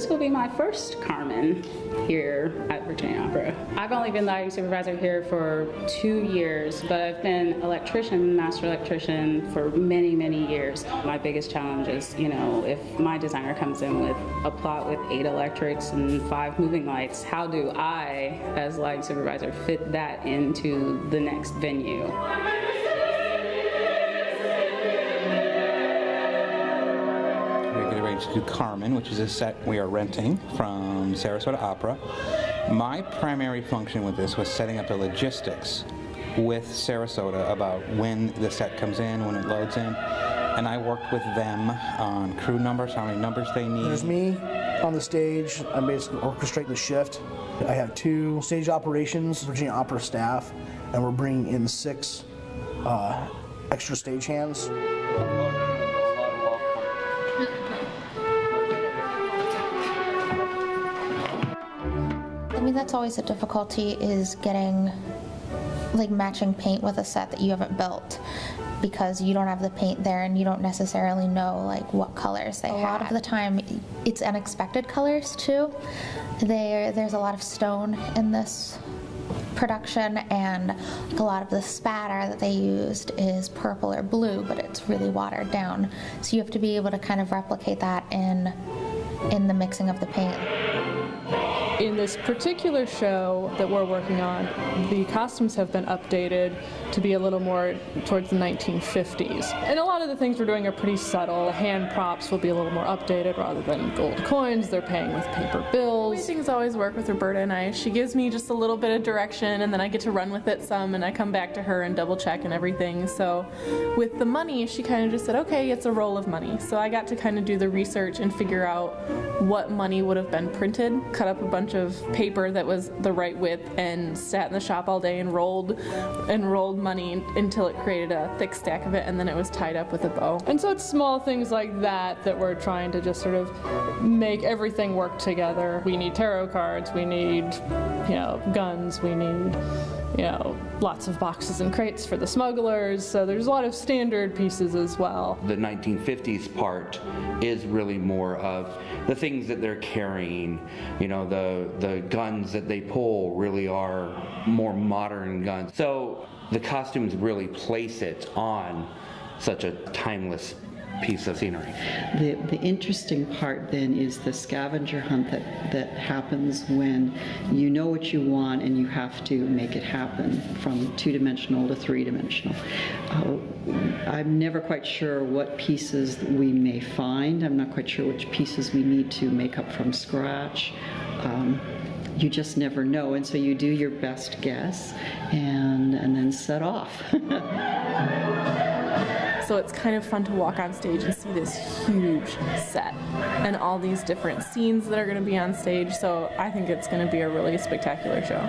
this will be my first Carmen here at Virginia Opera. I've only been lighting supervisor here for 2 years, but I've been master electrician for many, many years. My biggest challenge is, if my designer comes in with a plot with 8 electrics and 5 moving lights, how do I, as lighting supervisor, fit that into the next venue? To do Carmen, which is a set we are renting from Sarasota Opera. My primary function with this was setting up the logistics with Sarasota about when the set comes in, when it loads in, and I worked with them on crew numbers, how many numbers they need. There's me on the stage. I'm basically orchestrating the shift. I have 2 stage operations, Virginia Opera staff, and we're bringing in 6 extra stage hands. I mean, that's always a difficulty, is getting, matching paint with a set that you haven't built, because you don't have the paint there and you don't necessarily know, what colors they have. A lot of the time, it's unexpected colors, too. There's a lot of stone in this production, and a lot of the spatter that they used is purple or blue, but it's really watered down. So you have to be able to kind of replicate that in the mixing of the paint. In this particular show that we're working on, the costumes have been updated to be a little more towards the 1950s. And a lot of the things we're doing are pretty subtle. Hand props will be a little more updated rather than gold coins. They're paying with paper bills. Things always work with Roberta and I. She gives me just a little bit of direction, and then I get to run with it some, and I come back to her and double check and everything. So with the money, she kind of just said, okay, it's a roll of money. So I got to kind of do the research and figure out what money would have been printed, cut up a bunch of paper that was the right width, and sat in the shop all day and rolled money until it created a thick stack of it, and then it was tied up with a bow. And so it's small things like that that we're trying to just sort of make everything work together. We need tarot cards, we need, guns, we need, lots of boxes and crates for the smugglers, so there's a lot of standard pieces as well. The 1950s part is really more of the things that they're carrying. The guns that they pull really are more modern guns. So the costumes really place it on such a timeless piece of scenery. The interesting part then is the scavenger hunt that happens when you know what you want and you have to make it happen from 2-dimensional to 3-dimensional. I'm never quite sure what pieces we may find. I'm not quite sure which pieces we need to make up from scratch. You just never know, and so you do your best guess and then set off. So it's kind of fun to walk on stage and see this huge set and all these different scenes that are going to be on stage. So I think it's going to be a really spectacular show.